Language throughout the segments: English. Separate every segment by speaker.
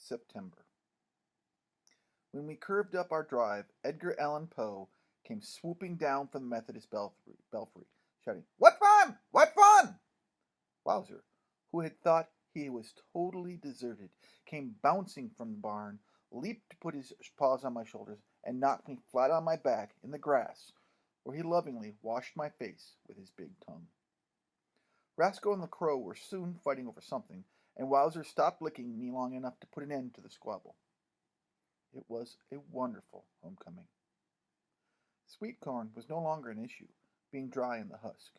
Speaker 1: September. When we curved up our drive, Edgar Allan Poe came swooping down from the Methodist belfry, shouting, "What fun! What fun!" Wowzer, who had thought he was totally deserted, came bouncing from the barn, leaped to put his paws on my shoulders, and knocked me flat on my back in the grass, where he lovingly washed my face with his big tongue. Rascal and the Crow were soon fighting over something, and Wowzer stopped licking me long enough to put an end to the squabble. It was a wonderful homecoming. Sweet corn was no longer an issue, being dry in the husk.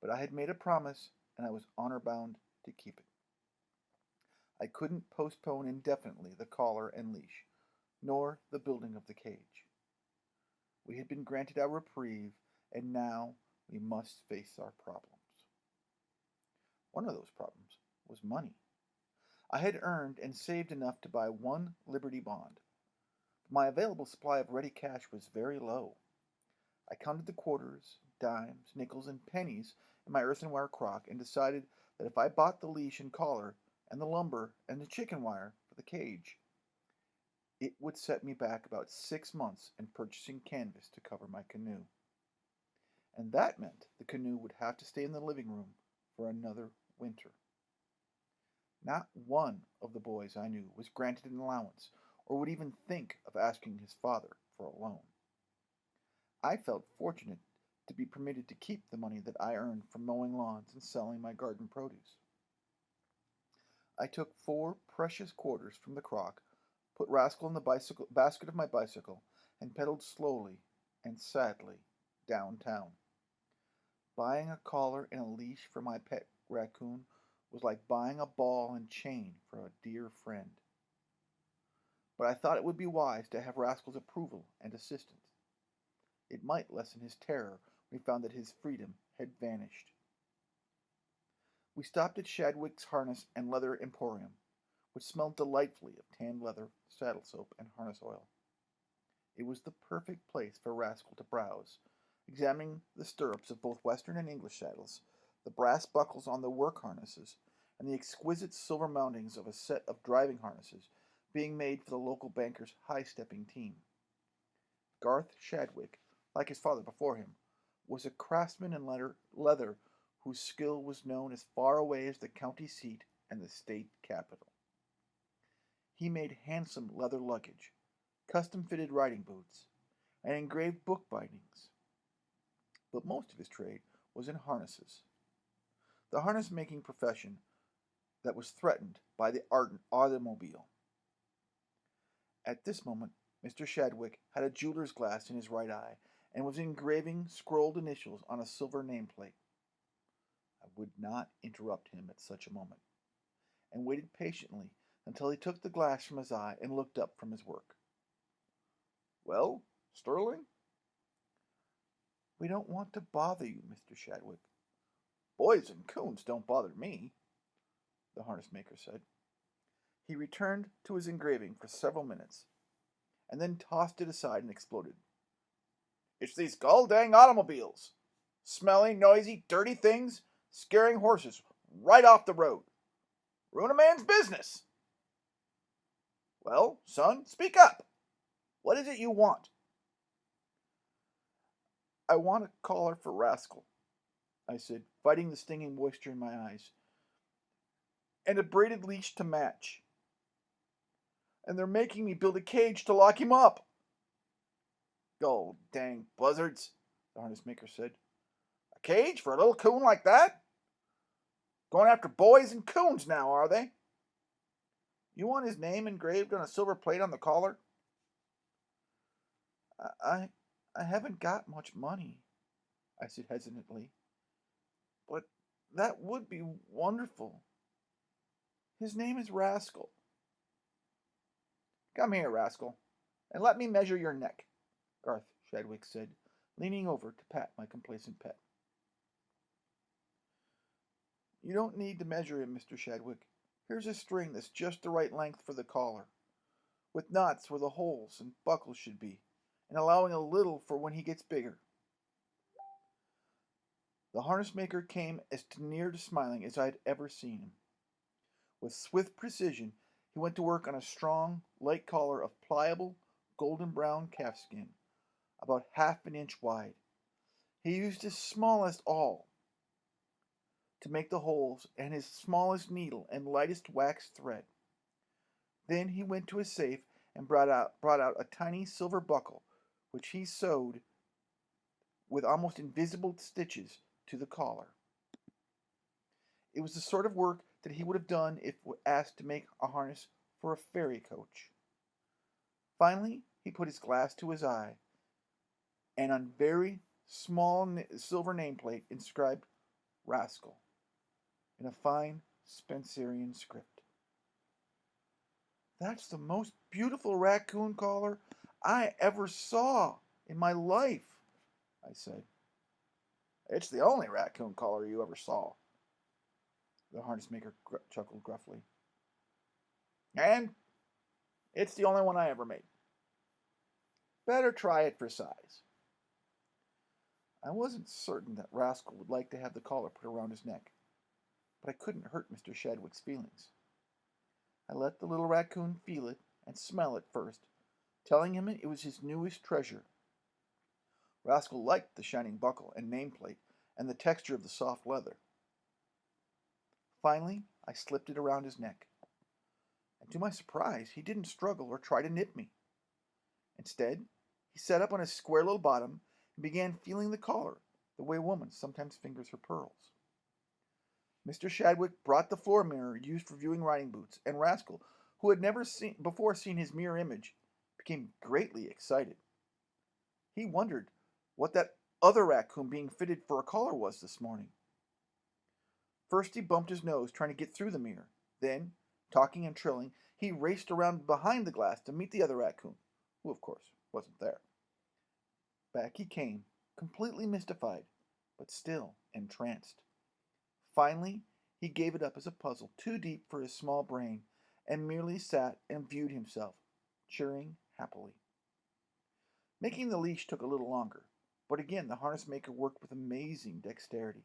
Speaker 1: But I had made a promise, and I was honor bound to keep it. I couldn't postpone indefinitely the collar and leash, nor the building of the cage. We had been granted our reprieve, and now we must face our problems. One of those problems was money. I had earned and saved enough to buy one Liberty bond. But my available supply of ready cash was very low. I counted the quarters, dimes, nickels, and pennies in my earthenware crock and decided that if I bought the leash and collar and the lumber and the chicken wire for the cage, it would set me back about 6 months in purchasing canvas to cover my canoe. And that meant the canoe would have to stay in the living room for another winter. Not one of the boys I knew was granted an allowance or would even think of asking his father for a loan. I felt fortunate to be permitted to keep the money that I earned from mowing lawns and selling my garden produce. I took 4 precious quarters from the crock, put Rascal in the basket of my bicycle, and pedaled slowly and sadly downtown. Buying a collar and a leash for my pet raccoon was like buying a ball and chain for a dear friend. But I thought it would be wise to have Rascal's approval and assistance. It might lessen his terror when he found that his freedom had vanished. We stopped at Shadwick's Harness and Leather Emporium, which smelled delightfully of tanned leather, saddle soap, and harness oil. It was the perfect place for Rascal to browse, examining the stirrups of both Western and English saddles, the brass buckles on the work harnesses, and the exquisite silver mountings of a set of driving harnesses being made for the local banker's high-stepping team. Garth Shadwick, like his father before him, was a craftsman in leather whose skill was known as far away as the county seat and the state capital. He made handsome leather luggage, custom-fitted riding boots, and engraved book bindings. But most of his trade was in harnesses, the harness-making profession that was threatened by the automobile. At this moment, Mr. Shadwick had a jeweler's glass in his right eye and was engraving scrolled initials on a silver nameplate. I would not interrupt him at such a moment, and waited patiently until he took the glass from his eye and looked up from his work. "Well, Sterling?" "We don't want to bother you, Mr. Shadwick." "Boys and coons don't bother me," the harness maker said. He returned to his engraving for several minutes, and then tossed it aside and exploded. "It's these gall-dang automobiles. Smelly, noisy, dirty things, scaring horses right off the road. Ruin a man's business." "Well, son, speak up. What is it you want?" "I want a collar for Rascal," I said, fighting the stinging moisture in my eyes, "and a braided leash to match. And they're making me build a cage to lock him up." "Go dang buzzards," the harness maker said. "A cage for a little coon like that? Going after boys and coons now, are they? You want his name engraved on a silver plate on the collar?" I, I haven't got much money," I said hesitantly. "But that would be wonderful. His name is Rascal." "Come here, Rascal, and let me measure your neck," Garth Shadwick said, leaning over to pat my complacent pet. "You don't need to measure him, Mr. Shadwick. Here's a string that's just the right length for the collar, with knots where the holes and buckles should be, and allowing a little for when he gets bigger." The harness maker came as near to smiling as I had ever seen him. With swift precision, He went to work on a strong, light collar of pliable, golden brown calfskin, about half an inch wide. He used his smallest awl to make the holes and his smallest needle and lightest wax thread. Then he went to his safe and brought out a tiny silver buckle, which he sewed with almost invisible stitches to the collar. It was the sort of work that he would have done if asked to make a harness for a fairy coach. Finally, he put his glass to his eye, and on very small silver nameplate inscribed Rascal in a fine Spencerian script. That's the most beautiful raccoon collar I ever saw in my life, I said. It's the only raccoon collar you ever saw, the harness maker chuckled gruffly. And it's the only one I ever made. Better try it for size. I wasn't certain that Rascal would like to have the collar put around his neck, but I couldn't hurt Mr. Shadwick's feelings. I let the little raccoon feel it and smell it first, telling him it was his newest treasure. Rascal liked the shining buckle and nameplate and the texture of the soft leather. Finally, I slipped it around his neck, and to my surprise, he didn't struggle or try to nip me. Instead, he sat up on his square little bottom and began feeling the collar, the way a woman sometimes fingers her pearls. Mr. Shadwick brought the floor mirror used for viewing riding boots, and Rascal, who had never before seen his mirror image, became greatly excited. He wondered what that other raccoon being fitted for a collar was this morning. First he bumped his nose trying to get through the mirror. Then, talking and trilling, he raced around behind the glass to meet the other raccoon, who of course wasn't there. Back he came, completely mystified, but still entranced. Finally, he gave it up as a puzzle too deep for his small brain, and merely sat and viewed himself, cheering happily. Making the leash took a little longer, but again the harness maker worked with amazing dexterity.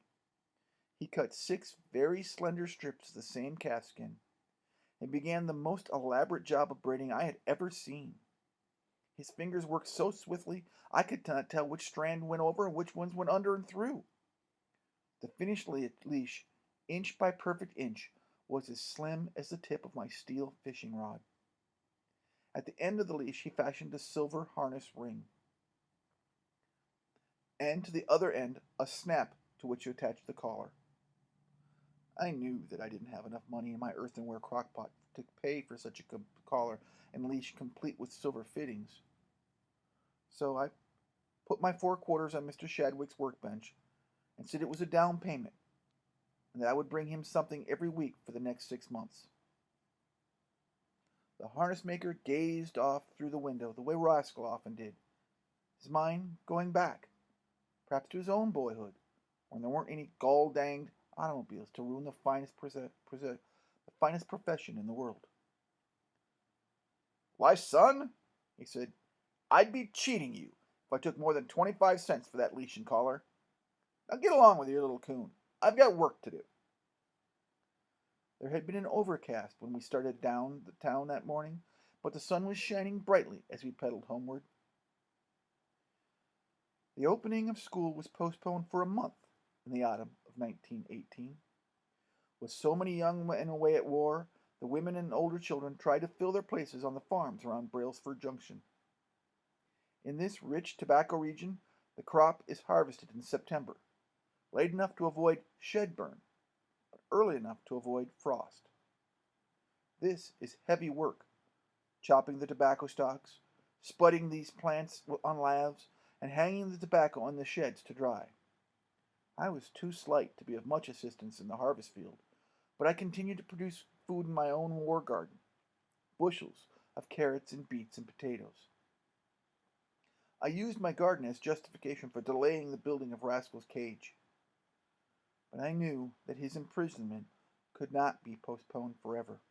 Speaker 1: He cut 6 very slender strips of the same calfskin, and began the most elaborate job of braiding I had ever seen. His fingers worked so swiftly I could not tell which strand went over and which ones went under and through. The finished leash, inch by perfect inch, was as slim as the tip of my steel fishing rod. At the end of the leash he fashioned a silver harness ring, and to the other end a snap to which to attach the collar. I knew that I didn't have enough money in my earthenware crockpot to pay for such a collar and leash complete with silver fittings. So I put my 4 quarters on Mr. Shadwick's workbench and said it was a down payment, and that I would bring him something every week for the next 6 months. The harness maker gazed off through the window the way Rascal often did, his mind going back, perhaps to his own boyhood, when there weren't any gall-danged automobiles to ruin the finest profession in the world. "Why, son," he said, "I'd be cheating you if I took more than 25 cents for that leash and collar. Now get along with your little coon. I've got work to do." There had been an overcast when we started down the town that morning, but the sun was shining brightly as we pedaled homeward. The opening of school was postponed for a month in the autumn of 1918. With so many young men away at war, the women and older children tried to fill their places on the farms around Brailsford Junction. In this rich tobacco region, the crop is harvested in September, late enough to avoid shed burn, but early enough to avoid frost. This is heavy work, chopping the tobacco stalks, spudding these plants on laths, and hanging the tobacco in the sheds to dry. I was too slight to be of much assistance in the harvest field, but I continued to produce food in my own war garden, bushels of carrots and beets and potatoes. I used my garden as justification for delaying the building of Rascal's cage, but I knew that his imprisonment could not be postponed forever,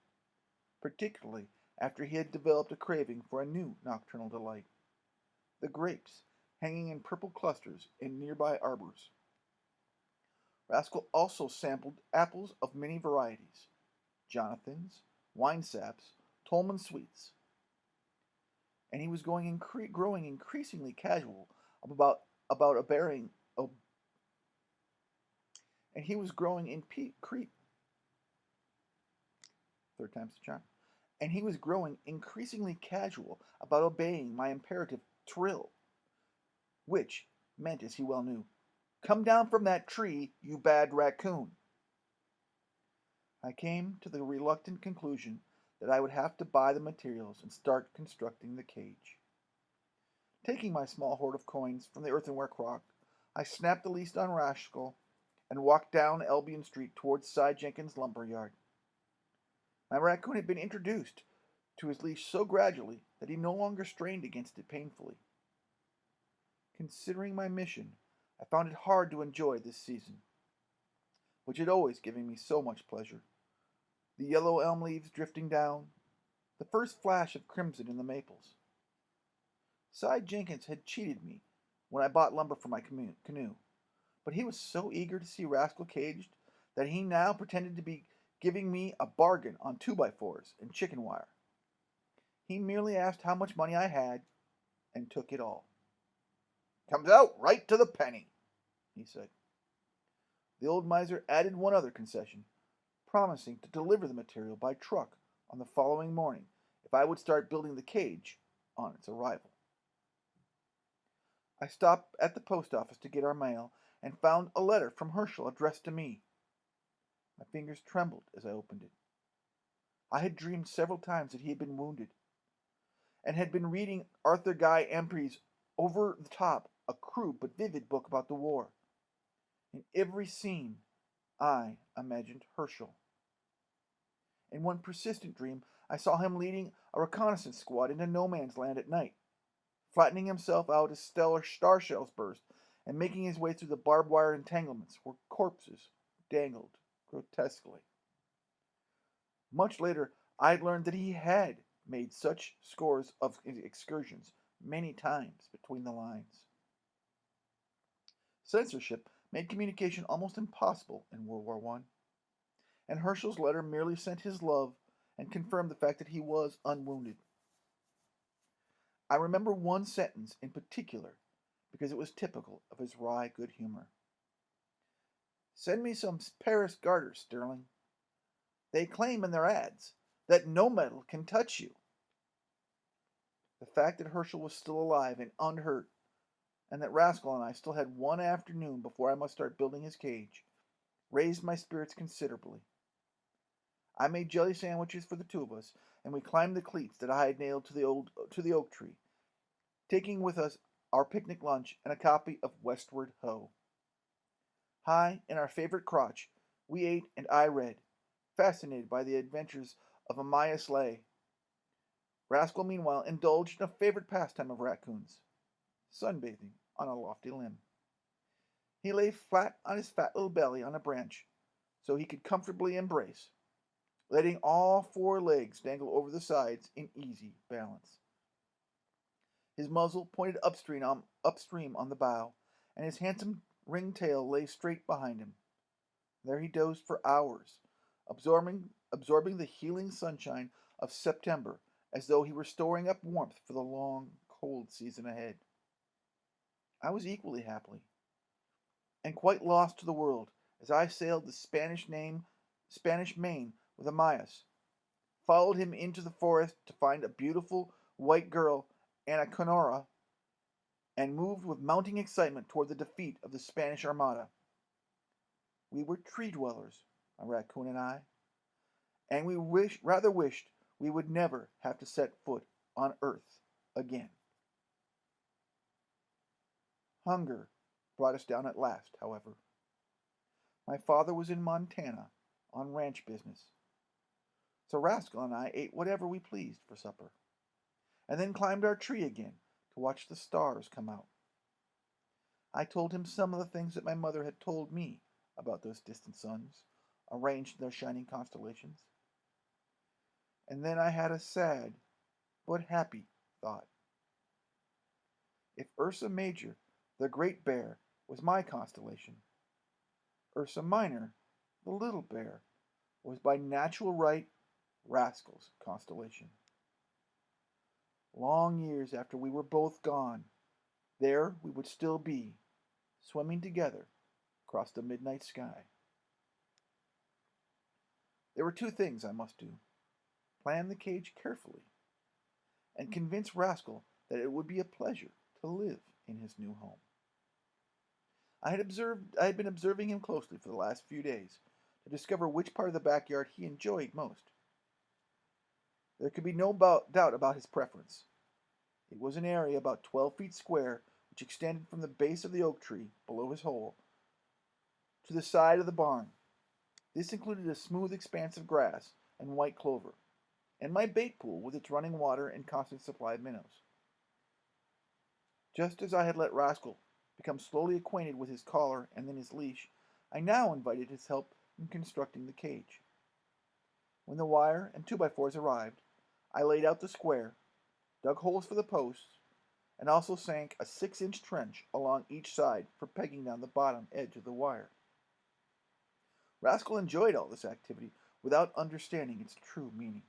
Speaker 1: particularly after he had developed a craving for a new nocturnal delight, the grapes hanging in purple clusters in nearby arbors. Rascal also sampled apples of many varieties, Jonathans, winesaps, Tolman Sweets, and he was growing increasingly casual about about a bearing. Oh, and he was growing in third time's the charm. And he was growing increasingly casual about obeying my imperative trill, which meant, as he well knew, "Come down from that tree, you bad raccoon." I came to the reluctant conclusion that I would have to buy the materials and start constructing the cage. Taking my small hoard of coins from the earthenware crock, I snapped the lease on Rascal and walked down Albion Street towards Cy Jenkins' lumber yard. My raccoon had been introduced to his leash so gradually that he no longer strained against it painfully. Considering my mission, I found it hard to enjoy this season, which had always given me so much pleasure. The yellow elm leaves drifting down, the first flash of crimson in the maples. Cy Jenkins had cheated me when I bought lumber for my canoe, but he was so eager to see Rascal caged that he now pretended to be giving me a bargain on 2x4s and chicken wire. He merely asked how much money I had and took it all. "Comes out right to the penny," he said. The old miser added one other concession, promising to deliver the material by truck on the following morning if I would start building the cage on its arrival. I stopped at the post office to get our mail and found a letter from Herschel addressed to me. My fingers trembled as I opened it. I had dreamed several times that he had been wounded, and had been reading Arthur Guy Ambrie's over the top, a crude but vivid book about the war. In every scene, I imagined Herschel. In one persistent dream, I saw him leading a reconnaissance squad into no man's land at night, flattening himself out as stellar star shells burst, and making his way through the barbed wire entanglements where corpses dangled grotesquely. Much later, I had learned that he had made such scores of excursions many times between the lines. Censorship made communication almost impossible in World War I, and Herschel's letter merely sent his love and confirmed the fact that he was unwounded. I remember one sentence in particular because it was typical of his wry good humor. "Send me some Paris garters, Sterling. They claim in their ads that no metal can touch you." The fact that Herschel was still alive and unhurt, and that Rascal and I still had one afternoon before I must start building his cage, raised my spirits considerably. I made jelly sandwiches for the two of us, and we climbed the cleats that I had nailed to the oak tree, taking with us our picnic lunch and a copy of Westward Ho. High in our favorite crotch, we ate and I read, fascinated by the adventures of Amaya Slay. Rascal, meanwhile, indulged in a favorite pastime of raccoons, sunbathing on a lofty limb. He lay flat on his fat little belly on a branch, so he could comfortably embrace, letting all four legs dangle over the sides in easy balance. His muzzle pointed upstream on the bough, and his handsome ringed tail lay straight behind him. There he dozed for hours, absorbing the healing sunshine of September as though he were storing up warmth for the long, cold season ahead. I was equally happy, and quite lost to the world as I sailed the Spanish Main with Amias, followed him into the forest to find a beautiful white girl, Anaconora, and moved with mounting excitement toward the defeat of the Spanish Armada. We were tree dwellers, my raccoon and I, and we rather wished we would never have to set foot on earth again. Hunger brought us down at last, however. My father was in Montana on ranch business, so Rascal and I ate whatever we pleased for supper, and then climbed our tree again to watch the stars come out. I told him some of the things that my mother had told me about those distant suns, arranged in their shining constellations. And then I had a sad but happy thought. If Ursa Major, the Great Bear, was my constellation, Ursa Minor, the Little Bear, was by natural right Rascal's constellation. Long years after we were both gone, there we would still be, swimming together across the midnight sky. There were two things I must do: plan the cage carefully, and convince Rascal that it would be a pleasure to live in his new home. I had been observing him closely for the last few days to discover which part of the backyard he enjoyed most. There could be no doubt about his preference. It was an area about 12 feet square which extended from the base of the oak tree below his hole to the side of the barn. This included a smooth expanse of grass and white clover, and my bait pool with its running water and constant supply of minnows. Just as I had let Rascal become slowly acquainted with his collar and then his leash, I now invited his help in constructing the cage. When the wire and 2x4s arrived, I laid out the square, dug holes for the posts, and also sank a 6-inch trench along each side for pegging down the bottom edge of the wire. Rascal enjoyed all this activity without understanding its true meaning.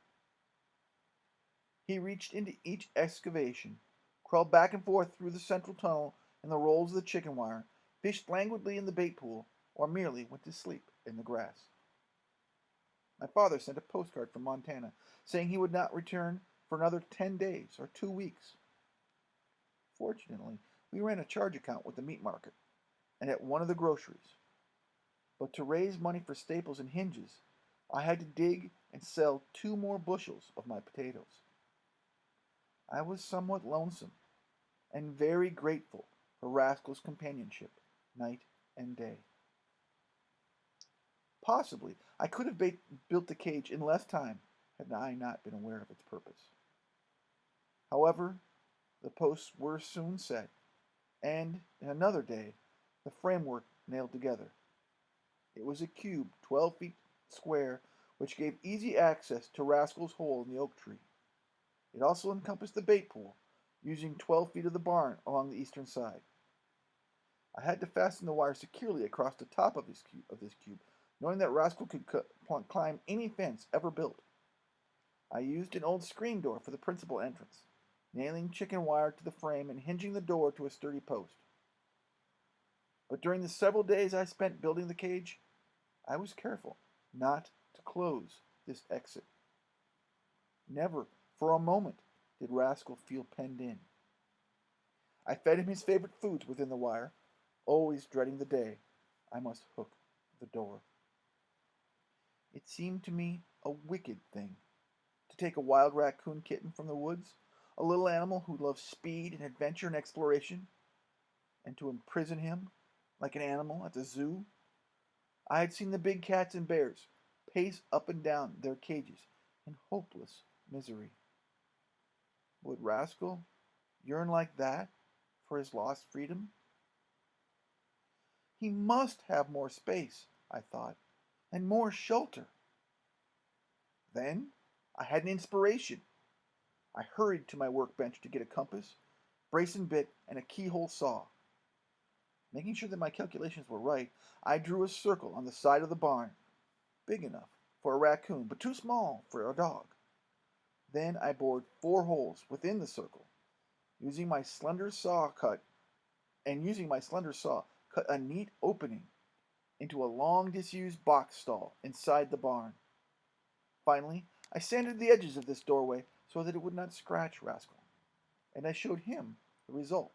Speaker 1: He reached into each excavation, crawled back and forth through the central tunnel in the rolls of the chicken wire, fished languidly in the bait pool, or merely went to sleep in the grass. My father sent a postcard from Montana saying he would not return for another 10 days or 2 weeks. Fortunately, we ran a charge account with the meat market and at one of the groceries. But to raise money for staples and hinges, I had to dig and sell 2 more bushels of my potatoes. I was somewhat lonesome and very grateful for Rascal's companionship night and day. Possibly, I could have built the cage in less time had I not been aware of its purpose. However, the posts were soon set, and in another day, the framework nailed together. It was a cube 12 feet square, which gave easy access to Rascal's hole in the oak tree. It also encompassed the bait pool, using 12 feet of the barn along the eastern side. I had to fasten the wire securely across the top of this cube, knowing that Rascal could climb any fence ever built. I used an old screen door for the principal entrance, nailing chicken wire to the frame and hinging the door to a sturdy post. But during the several days I spent building the cage, I was careful not to close this exit. Never for a moment did Rascal feel penned in. I fed him his favorite foods within the wire, always dreading the day I must hook the door. It seemed to me a wicked thing to take a wild raccoon kitten from the woods, a little animal who loved speed and adventure and exploration, and to imprison him like an animal at the zoo. I had seen the big cats and bears pace up and down their cages in hopeless misery. Would Rascal yearn like that for his lost freedom? He must have more space, I thought, and more shelter. Then I had an inspiration. I hurried to my workbench to get a compass, brace and bit, and a keyhole saw. Making sure that my calculations were right, I drew a circle on the side of the barn, big enough for a raccoon, but too small for a dog. Then I bored 4 holes within the circle, using my slender saw cut a neat opening into a long disused box stall inside the barn. Finally, I sanded the edges of this doorway so that it would not scratch Rascal, and I showed him the result.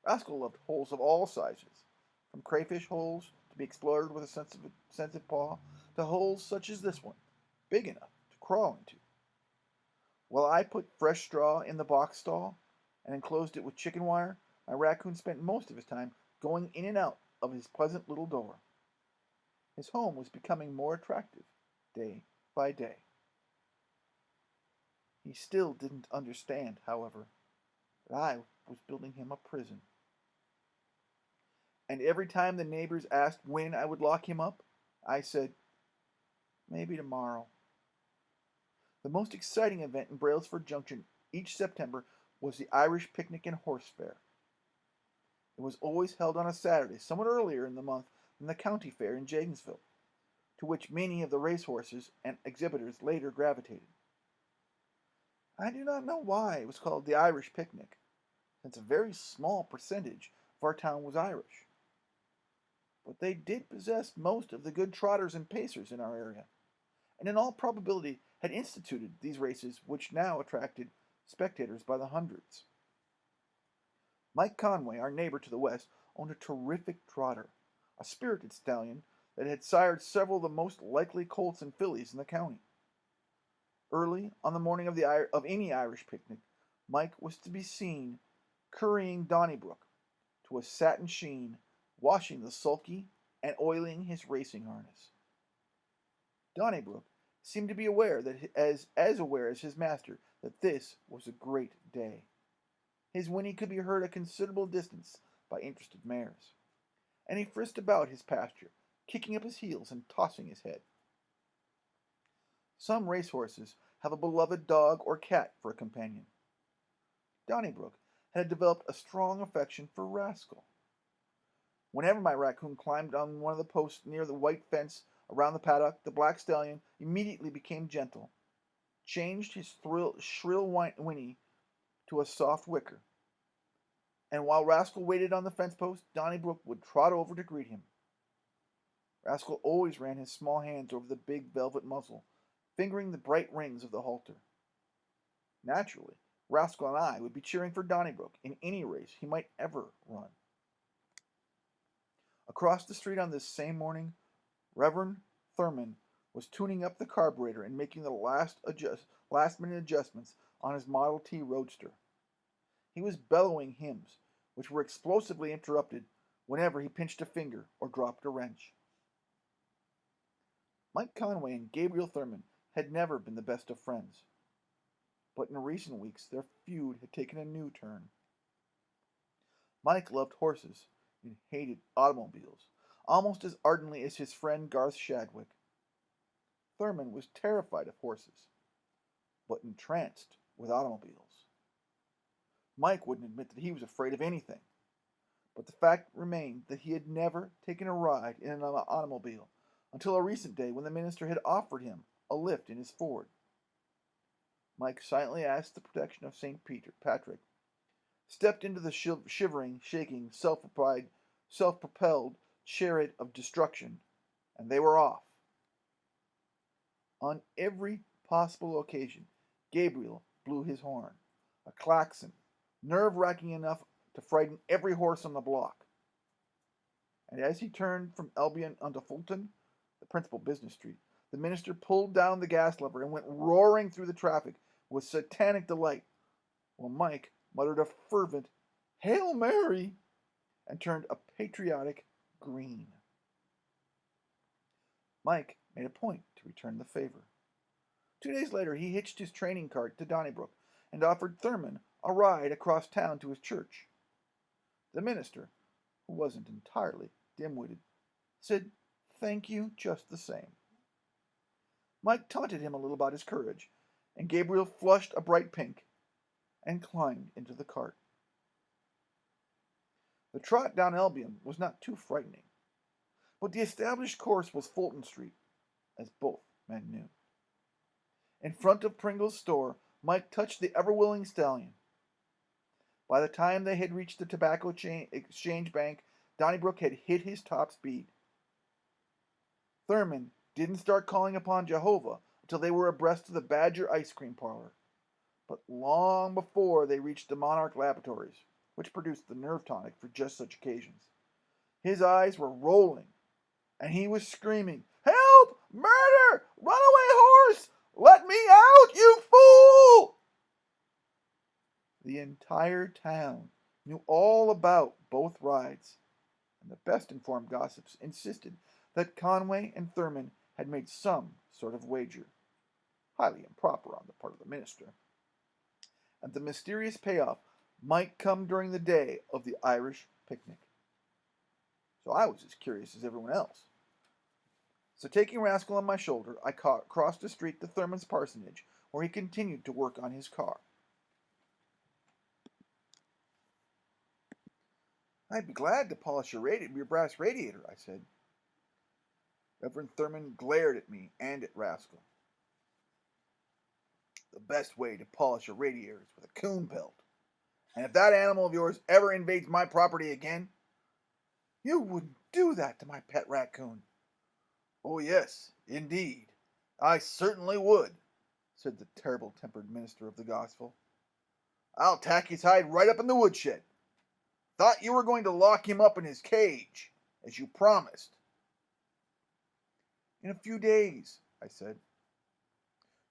Speaker 1: Rascal loved holes of all sizes, from crayfish holes to be explored with a sensitive paw, to holes such as this one, big enough to crawl into. While I put fresh straw in the box stall and enclosed it with chicken wire, my raccoon spent most of his time going in and out of his pleasant little door. His home was becoming more attractive day by day. He still didn't understand, however, that I was building him a prison. And every time the neighbors asked when I would lock him up, I said, maybe tomorrow. The most exciting event in Brailsford Junction each September was the Irish picnic and horse fair. It was always held on a Saturday, somewhat earlier in the month than the county fair in Janesville. to which many of the racehorses and exhibitors later gravitated. I do not know why it was called the Irish Picnic, since a very small percentage of our town was Irish. But they did possess most of the good trotters and pacers in our area, and in all probability had instituted these races which now attracted spectators by the hundreds. Mike Conway, our neighbor to the west, owned a terrific trotter, a spirited stallion that had sired several of the most likely colts and fillies in the county. Early on the morning of any Irish picnic, Mike was to be seen currying Donnybrook to a satin sheen, washing the sulky and oiling his racing harness. Donnybrook seemed to be aware that as aware as his master that this was a great day. His whinny could be heard a considerable distance by interested mares, and he frisked about his pasture, kicking up his heels and tossing his head. Some racehorses have a beloved dog or cat for a companion. Donnybrook had developed a strong affection for Rascal. Whenever my raccoon climbed on one of the posts near the white fence around the paddock, the black stallion immediately became gentle, changed his shrill whinny to a soft whicker, and while Rascal waited on the fence post, Donnybrook would trot over to greet him. Rascal always ran his small hands over the big velvet muzzle, fingering the bright rings of the halter. Naturally, Rascal and I would be cheering for Donnybrook in any race he might ever run. Across the street on this same morning, Reverend Thurman was tuning up the carburetor and making the last-minute adjustments on his Model T Roadster. He was bellowing hymns, which were explosively interrupted whenever he pinched a finger or dropped a wrench. Mike Conway and Gabriel Thurman had never been the best of friends, but in recent weeks their feud had taken a new turn. Mike loved horses and hated automobiles almost as ardently as his friend Garth Shadwick. Thurman was terrified of horses, but entranced with automobiles. Mike wouldn't admit that he was afraid of anything, but the fact remained that he had never taken a ride in an automobile until a recent day when the minister had offered him a lift in his Ford. Mike silently asked the protection of St. Patrick, stepped into the shivering, shaking, self-propelled chariot of destruction, and they were off. On every possible occasion, Gabriel blew his horn, a klaxon, nerve-wracking enough to frighten every horse on the block. And as he turned from Albion onto Fulton, the principal business street, the minister pulled down the gas lever and went roaring through the traffic with satanic delight, while Mike muttered a fervent "Hail Mary!" and turned a patriotic green. Mike made a point to return the favor. 2 days later, he hitched his training cart to Donnybrook and offered Thurman a ride across town to his church. The minister, who wasn't entirely dim-witted, said thank you just the same. Mike taunted him a little about his courage, and Gabriel flushed a bright pink and climbed into the cart. The trot down Albion was not too frightening, but the established course was Fulton Street, as both men knew. In front of Pringle's store, Mike touched the ever-willing stallion. By the time they had reached the Tobacco Exchange Bank, Donnybrook had hit his top speed. Thurman didn't start calling upon Jehovah until they were abreast of the Badger Ice Cream Parlor, but long before they reached the Monarch Laboratories, which produced the nerve tonic for just such occasions. His eyes were rolling, and he was screaming, "Help! Murder! Runaway horse! Let me out, you fool!" The entire town knew all about both rides, and the best-informed gossips insisted that Conway and Thurman had made some sort of wager, highly improper on the part of the minister, and the mysterious payoff might come during the day of the Irish picnic. So I was as curious as everyone else. So taking Rascal on my shoulder, I crossed the street to Thurman's parsonage, where he continued to work on his car. "I'd be glad to polish your brass radiator," I said. Reverend Thurman glared at me and at Rascal. The best way to polish a radiator is with a coon pelt. And if that animal of yours ever invades my property again, you wouldn't do that to my pet raccoon. Oh, yes, indeed. I certainly would, said the terrible-tempered minister of the gospel. I'll tack his hide right up in the woodshed. Thought you were going to lock him up in his cage, as you promised. In a few days, I said.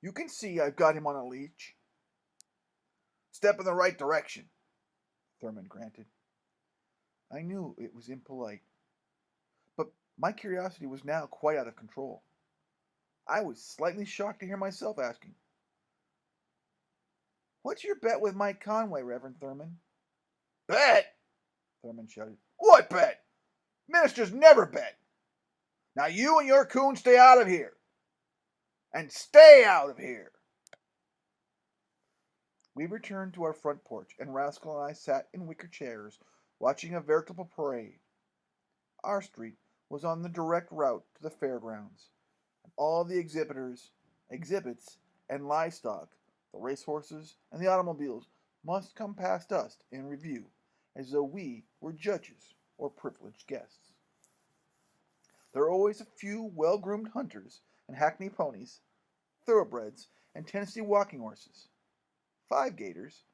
Speaker 1: You can see I've got him on a leash. Step in the right direction, Thurman granted. I knew it was impolite, but my curiosity was now quite out of control. I was slightly shocked to hear myself asking, What's your bet with Mike Conway, Reverend Thurman? Bet? Thurman shouted. What bet? Ministers never bet. Now you and your coon stay out of here. And stay out of here. We returned to our front porch, and Rascal and I sat in wicker chairs, watching a veritable parade. Our street was on the direct route to the fairgrounds, and all the exhibits, and livestock, the racehorses, and the automobiles must come past us in review, as though we were judges or privileged guests. There are always a few well-groomed hunters and hackney ponies, thoroughbreds, and Tennessee walking horses, five-gaiters,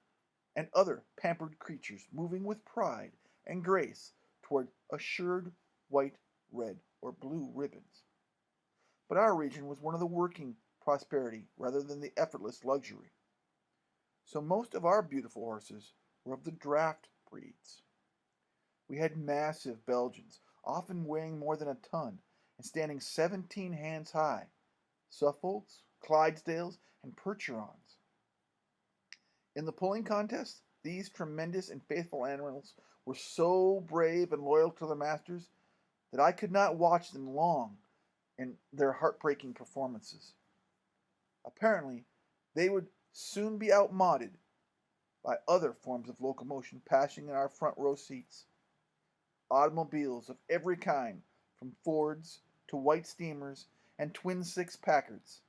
Speaker 1: and other pampered creatures moving with pride and grace toward assured white, red, or blue ribbons. But our region was one of the working prosperity rather than the effortless luxury. So most of our beautiful horses were of the draft breeds. We had massive Belgians, often weighing more than a ton and standing 17 hands high, Suffolks, Clydesdales, and Percherons. In the pulling contest, these tremendous and faithful animals were so brave and loyal to their masters that I could not watch them long in their heartbreaking performances. Apparently, they would soon be outmodded by other forms of locomotion passing in our front row seats. Automobiles of every kind, from Fords to white steamers and twin six Packards.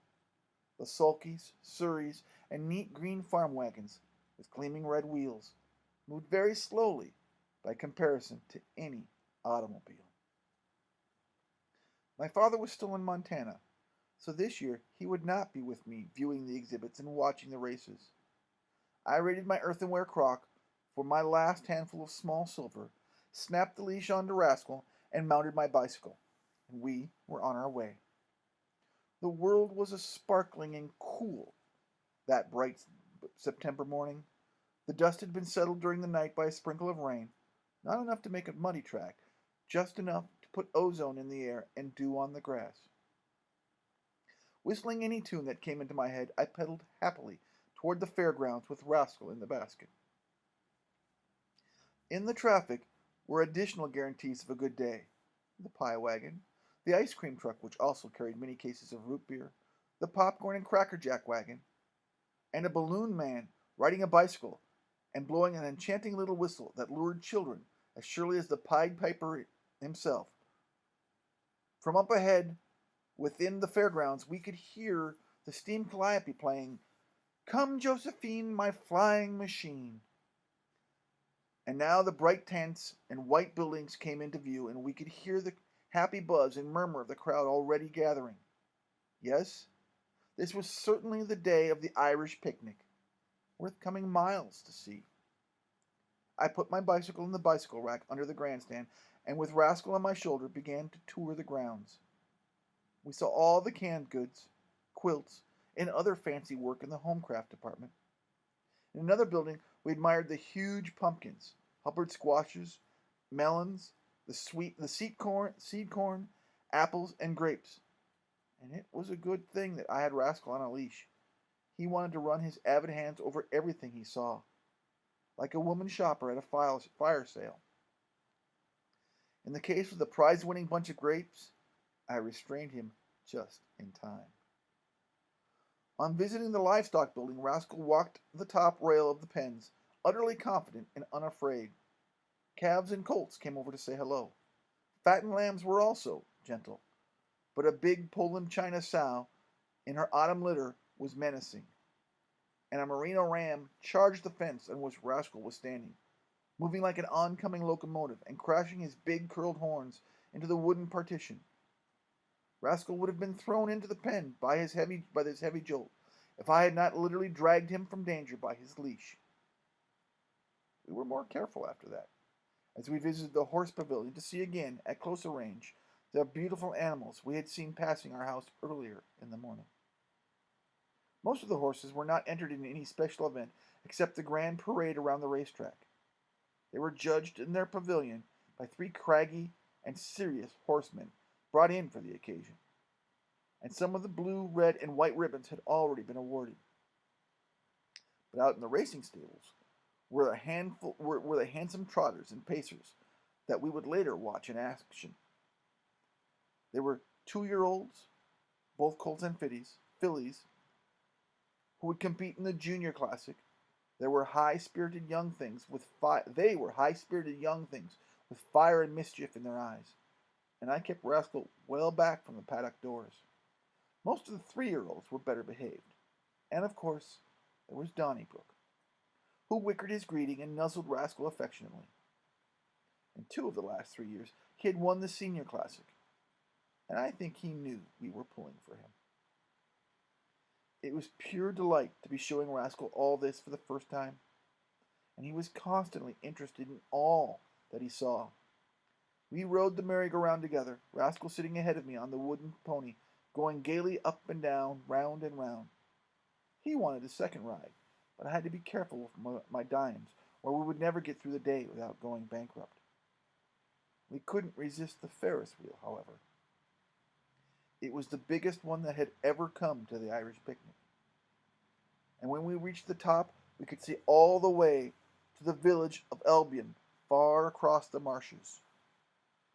Speaker 1: The sulkies, surreys, and neat green farm wagons with gleaming red wheels moved very slowly by comparison to any automobile. My father was still in Montana, so this year he would not be with me viewing the exhibits and watching the races. I raided my earthenware crock for my last handful of small silver, snapped the leash onto Rascal, and mounted my bicycle, and we were on our way. The world was a sparkling and cool that bright September morning. The dust had been settled during the night by a sprinkle of rain, not enough to make a muddy track, just enough to put ozone in the air and dew on the grass. Whistling any tune that came into my head, I pedaled happily toward the fairgrounds with Rascal in the basket. In the traffic were additional guarantees of a good day: the pie wagon, the ice cream truck, which also carried many cases of root beer, the popcorn and cracker jack wagon, and a balloon man riding a bicycle and blowing an enchanting little whistle that lured children as surely as the Pied Piper himself. From up ahead, within the fairgrounds, we could hear the steam calliope playing, "Come, Josephine, my flying machine." And now the bright tents and white buildings came into view, and we could hear the happy buzz and murmur of the crowd already gathering. Yes, this was certainly the day of the Irish picnic, worth coming miles to see. I put my bicycle in the bicycle rack under the grandstand, and with Rascal on my shoulder began to tour the grounds. We saw all the canned goods, quilts, and other fancy work in the homecraft department. In another building, we admired the huge pumpkins, Hubbard squashes, melons, the seed corn, apples, and grapes. And it was a good thing that I had Rascal on a leash. He wanted to run his avid hands over everything he saw, like a woman shopper at a fire sale. In the case of the prize-winning bunch of grapes, I restrained him just in time. On visiting the livestock building, Rascal walked the top rail of the pens, utterly confident and unafraid. Calves and colts came over to say hello. Fattened lambs were also gentle. but a big Poland China sow in her autumn litter was menacing, and a merino ram charged the fence on which Rascal was standing, moving like an oncoming locomotive and crashing his big curled horns into the wooden partition. Rascal would have been thrown into the pen by this heavy jolt if I had not literally dragged him from danger by his leash. We were more careful after that, as we visited the horse pavilion to see again, at closer range, the beautiful animals we had seen passing our house earlier in the morning. Most of the horses were not entered in any special event except the grand parade around the racetrack. They were judged in their pavilion by 3 craggy and serious horsemen brought in for the occasion, and some of the blue, red, and white ribbons had already been awarded. But out in the racing stables were the handsome trotters and pacers that we would later watch in action. There were 2-year-olds, both colts and fillies, who would compete in the junior classic. There were high-spirited young things with fire and mischief in their eyes, and I kept Rascal well back from the paddock doors. Most of the 3-year-olds were better behaved, and of course there was Donnybrook, who wickered his greeting and nuzzled Rascal affectionately. In 2 of the last 3 years he had won the senior classic, and I think he knew we were pulling for him. It was pure delight to be showing Rascal all this for the first time, and he was constantly interested in all that he saw. We rode the merry-go-round together, Rascal sitting ahead of me on the wooden pony, going gaily up and down, round and round. He wanted a second ride, but I had to be careful with my dimes, or we would never get through the day without going bankrupt. We couldn't resist the Ferris wheel, however. It was the biggest one that had ever come to the Irish picnic, and when we reached the top, we could see all the way to the village of Albion, far across the marshes.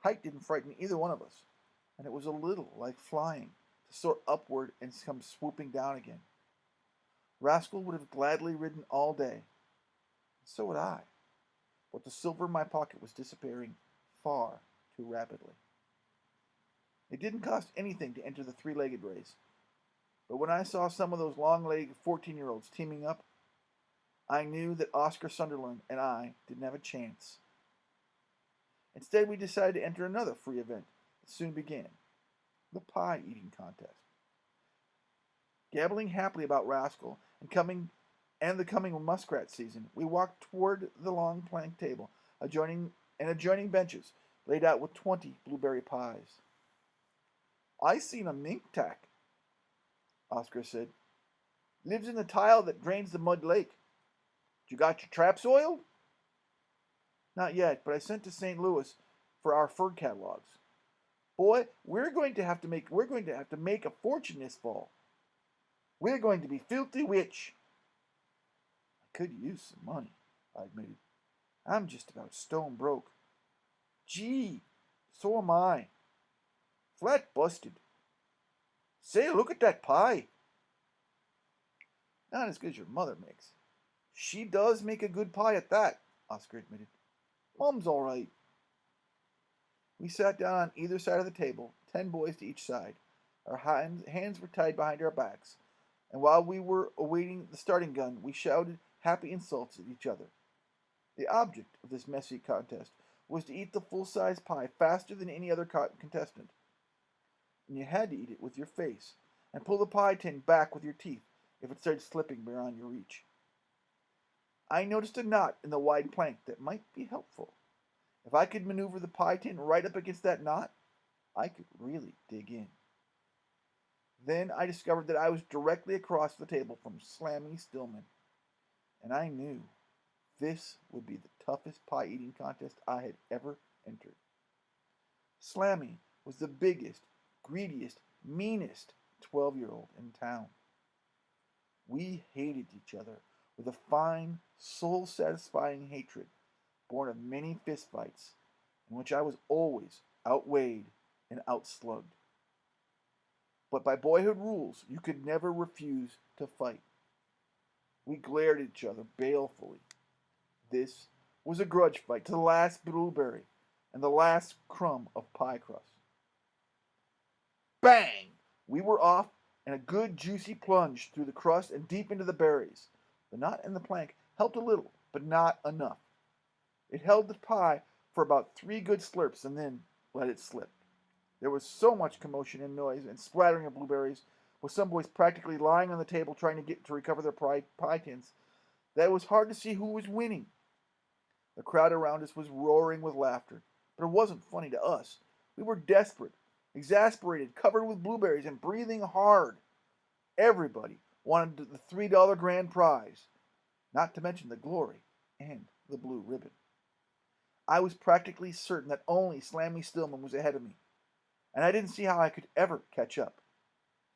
Speaker 1: Height didn't frighten either one of us, and it was a little like flying, to soar upward and come swooping down again. Rascal would have gladly ridden all day, and so would I, but the silver in my pocket was disappearing far too rapidly. It didn't cost anything to enter the 3-legged race, but when I saw some of those long-legged 14-year-olds teaming up, I knew that Oscar Sunderland and I didn't have a chance. Instead, we decided to enter another free event that soon began, the pie-eating contest. Gabbling happily about Rascal and the coming muskrat season, we walked toward the long plank table adjoining benches laid out with 20 blueberry pies. "I seen a mink tack," Oscar said. "Lives in the tile that drains the mud lake. You got your traps oiled?" "Not yet, but I sent to St. Louis for our fur catalogs. Boy, we're going to have to make a fortune this fall. We're going to be filthy rich." "I could use some money," I admitted. "I'm just about stone broke." "Gee, so am I. Flat busted. Say, look at that pie." "Not as good as your mother makes." "She does make a good pie at that," Oscar admitted. "Mom's all right." We sat down on either side of the table, 10 boys to each side. Our hands were tied behind our backs, and while we were awaiting the starting gun, we shouted happy insults at each other. The object of this messy contest was to eat the full-size pie faster than any other contestant, and you had to eat it with your face and pull the pie tin back with your teeth if it started slipping beyond your reach. I noticed a knot in the wide plank that might be helpful. If I could maneuver the pie tin right up against that knot, I could really dig in. Then I discovered that I was directly across the table from Slammy Stillman, and I knew this would be the toughest pie-eating contest I had ever entered. Slammy was the biggest, greediest, meanest 12-year-old in town. We hated each other with a fine, soul-satisfying hatred born of many fistfights, in which I was always outweighed and outslugged. But by boyhood rules, you could never refuse to fight. We glared at each other balefully. This was a grudge fight to the last blueberry and the last crumb of pie crust. Bang! We were off, and a good juicy plunge through the crust and deep into the berries. The knot in the plank helped a little, but not enough. It held the pie for about 3 good slurps and then let it slip. There was so much commotion and noise and splattering of blueberries, with some boys practically lying on the table trying to recover their pie tins, that it was hard to see who was winning. The crowd around us was roaring with laughter, but it wasn't funny to us. We were desperate, exasperated, covered with blueberries, and breathing hard. Everybody wanted the $3 grand prize, not to mention the glory and the blue ribbon. I was practically certain that only Slammy Stillman was ahead of me, and I didn't see how I could ever catch up.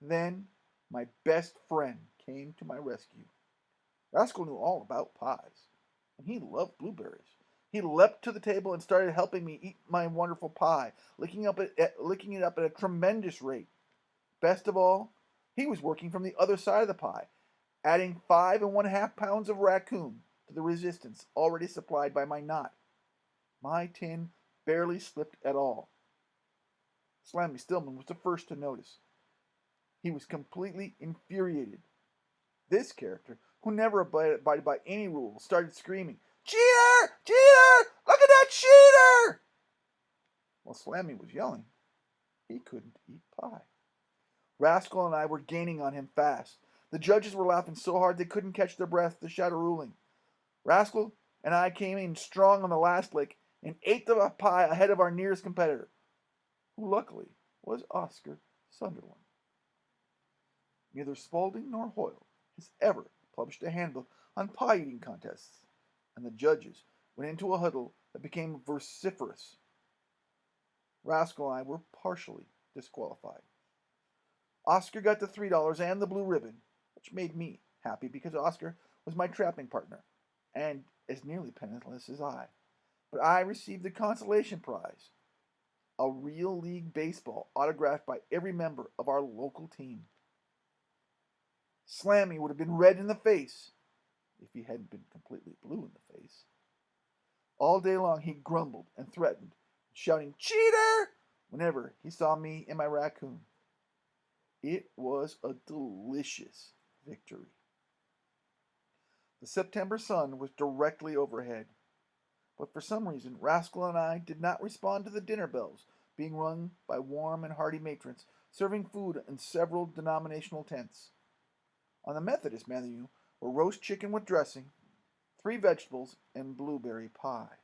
Speaker 1: Then my best friend came to my rescue. Rascal knew all about pies, and he loved blueberries. He leapt to the table and started helping me eat my wonderful pie, licking it up at a tremendous rate. Best of all, he was working from the other side of the pie, adding 5½ pounds of raccoon to the resistance already supplied by my knot. My tin barely slipped at all. Slammy Stillman was the first to notice. He was completely infuriated. This character, who never abided by any rules, started screaming, "Cheater! Cheater! Look at that cheater!" While Slammy was yelling, he couldn't eat pie. Rascal and I were gaining on him fast. The judges were laughing so hard they couldn't catch their breath to shout a ruling. Rascal and I came in strong on the last lick and ate the pie ahead of our nearest competitor, who luckily was Oscar Sunderland. Neither Spaulding nor Hoyle has ever published a handbook on pie eating contests, and the judges went into a huddle that became vociferous. Rascal and I were partially disqualified. Oscar got the $3 and the blue ribbon, which made me happy because Oscar was my trapping partner and as nearly penniless as I. But I received the consolation prize, a real league baseball autographed by every member of our local team. Slammy would have been red in the face if he hadn't been completely blue in the face. All day long he grumbled and threatened, shouting "Cheater!" whenever he saw me and my raccoon. It was a delicious victory. The September sun was directly overhead, but for some reason Rascal and I did not respond to the dinner bells being rung by warm and hearty matrons serving food in several denominational tents. On the Methodist menu were roast chicken with dressing, 3 vegetables, and blueberry pie.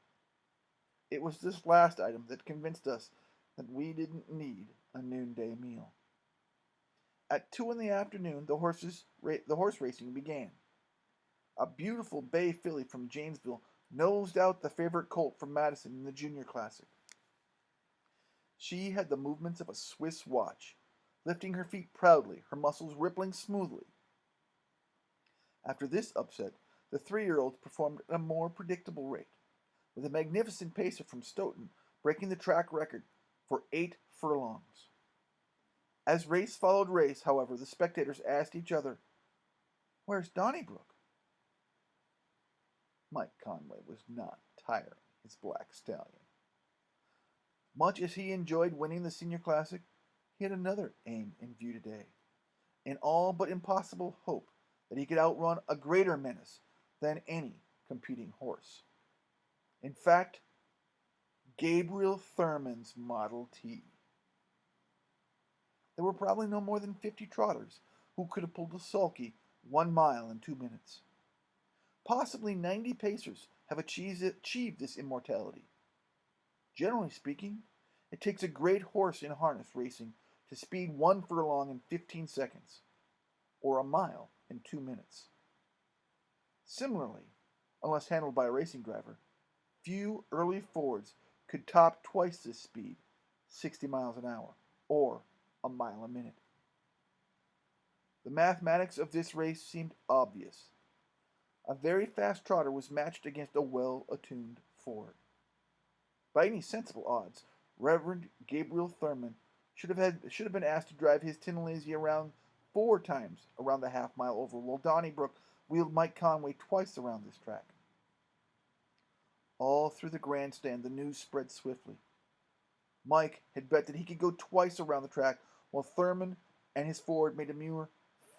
Speaker 1: It was this last item that convinced us that we didn't need a noonday meal. At 2 in the afternoon, the horse racing began. A beautiful bay filly from Janesville nosed out the favorite colt from Madison in the Junior Classic. She had the movements of a Swiss watch, lifting her feet proudly, her muscles rippling smoothly. After this upset, the 3-year-olds performed at a more predictable rate, with a magnificent pacer from Stoughton breaking the track record for 8 furlongs. As race followed race, however, the spectators asked each other, "Where's Donnybrook?" Mike Conway was not tiring his black stallion. Much as he enjoyed winning the Senior Classic, he had another aim in view today, an all but impossible hope that he could outrun a greater menace than any competing horse. In fact, Gabriel Thurman's Model T. There were probably no more than 50 trotters who could have pulled a sulky 1 mile in 2 minutes. Possibly 90 pacers have achieved this immortality. Generally speaking, it takes a great horse in harness racing to speed 1 furlong in 15 seconds, or a mile in 2 minutes. Similarly, unless handled by a racing driver, few early Fords could top twice this speed, 60 miles an hour, or a mile a minute. The mathematics of this race seemed obvious. A very fast trotter was matched against a well-attuned Ford. By any sensible odds, Reverend Gabriel Thurman should have been asked to drive his tin lazy around 4 times around the half-mile oval, while Donnybrook wheeled Mike Conway twice around this track. All through the grandstand, the news spread swiftly. Mike had bet that he could go twice around the track, while Thurman and his Ford made a mere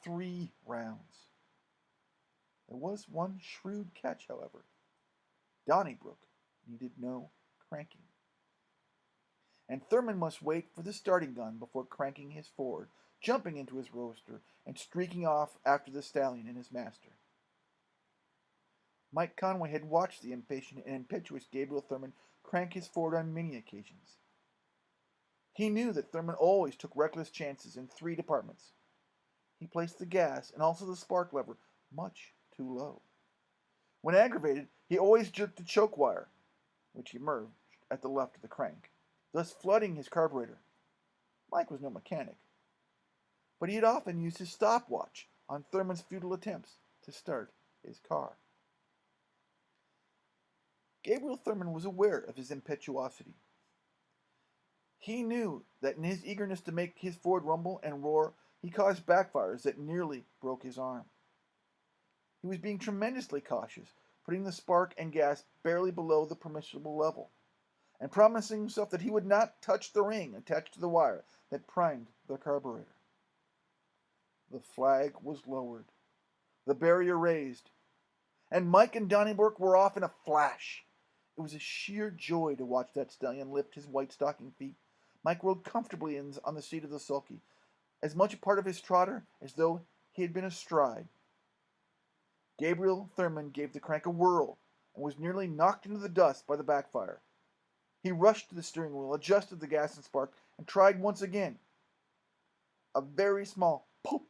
Speaker 1: 3 rounds. There was one shrewd catch, however. Donnybrook needed no cranking, and Thurman must wait for the starting gun before cranking his Ford, jumping into his roadster, and streaking off after the stallion and his master. Mike Conway had watched the impatient and impetuous Gabriel Thurman crank his Ford on many occasions. He knew that Thurman always took reckless chances in 3 departments. He placed the gas and also the spark lever much too low. When aggravated, he always jerked the choke wire, which he merged at the left of the crank, thus flooding his carburetor. Mike was no mechanic, but he had often used his stopwatch on Thurman's futile attempts to start his car. Gabriel Thurman was aware of his impetuosity. He knew that in his eagerness to make his Ford rumble and roar, he caused backfires that nearly broke his arm. He was being tremendously cautious, putting the spark and gas barely below the permissible level, and promising himself that he would not touch the ring attached to the wire that primed the carburetor. The flag was lowered, the barrier raised, and Mike and Donnybrook were off in a flash. It was a sheer joy to watch that stallion lift his white stocking feet. Mike rode comfortably on the seat of the sulky, as much a part of his trotter as though he had been astride. Gabriel Thurman gave the crank a whirl and was nearly knocked into the dust by the backfire. He rushed to the steering wheel, adjusted the gas and spark, and tried once again. A very small poof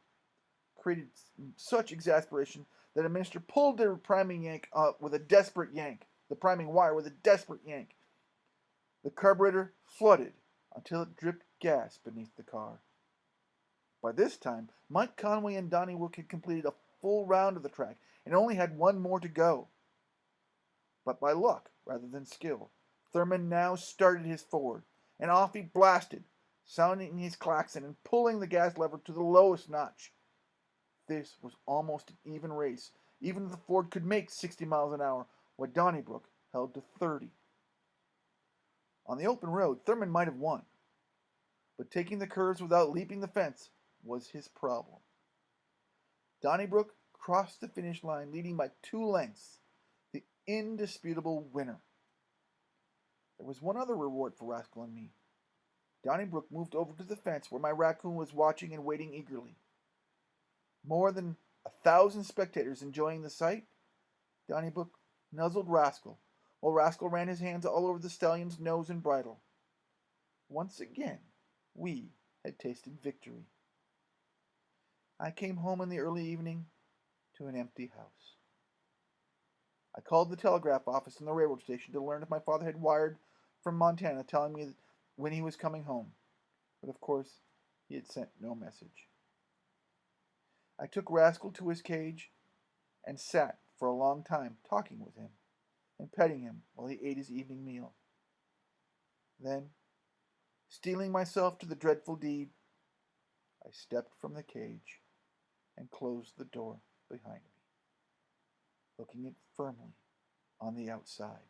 Speaker 1: created such exasperation that a minister pulled the priming yank with a desperate yank, the priming wire with a desperate yank. The carburetor flooded until it dripped gas beneath the car. By this time, Mike Conway and Donnybrook had completed a full round of the track and only had one more to go. But by luck, rather than skill, Thurman now started his Ford, and off he blasted, sounding his klaxon and pulling the gas lever to the lowest notch. This was almost an even race. Even if the Ford could make 60 miles an hour, what Donnybrook held to 30. On the open road, Thurman might have won, but taking the curves without leaping the fence was his problem. Donnybrook crossed the finish line leading by 2 lengths, the indisputable winner. There was one other reward for Rascal and me. Donnybrook moved over to the fence where my raccoon was watching and waiting eagerly. More than 1,000 spectators enjoying the sight, Donnybrook nuzzled Rascal, while Rascal ran his hands all over the stallion's nose and bridle. Once again, we had tasted victory. I came home in the early evening to an empty house. I called the telegraph office and the railroad station to learn if my father had wired from Montana telling me when he was coming home, but of course he had sent no message. I took Rascal to his cage and sat for a long time talking with him and petting him while he ate his evening meal. Then, steeling myself to the dreadful deed, I stepped from the cage and closed the door behind me, hooking it firmly on the outside.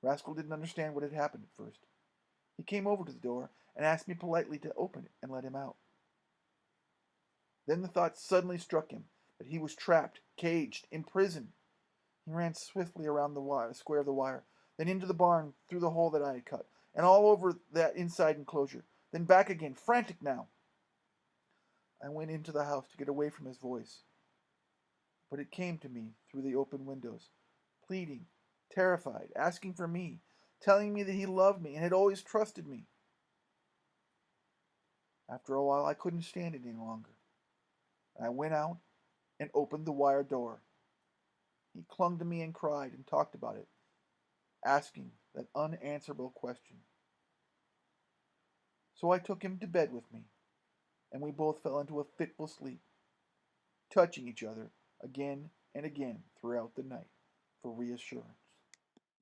Speaker 1: Rascal didn't understand what had happened at first. He came over to the door and asked me politely to open it and let him out. Then the thought suddenly struck him that he was trapped, caged, imprisoned. He ran swiftly around the square of the wire, then into the barn through the hole that I had cut, and all over that inside enclosure, then back again, frantic now. I went into the house to get away from his voice, but it came to me through the open windows, pleading, terrified, asking for me, telling me that he loved me and had always trusted me. After a while, I couldn't stand it any longer. I went out and opened the wire door. He clung to me and cried and talked about it, asking that unanswerable question. So I took him to bed with me, and we both fell into a fitful sleep, touching each other again and again throughout the night for reassurance.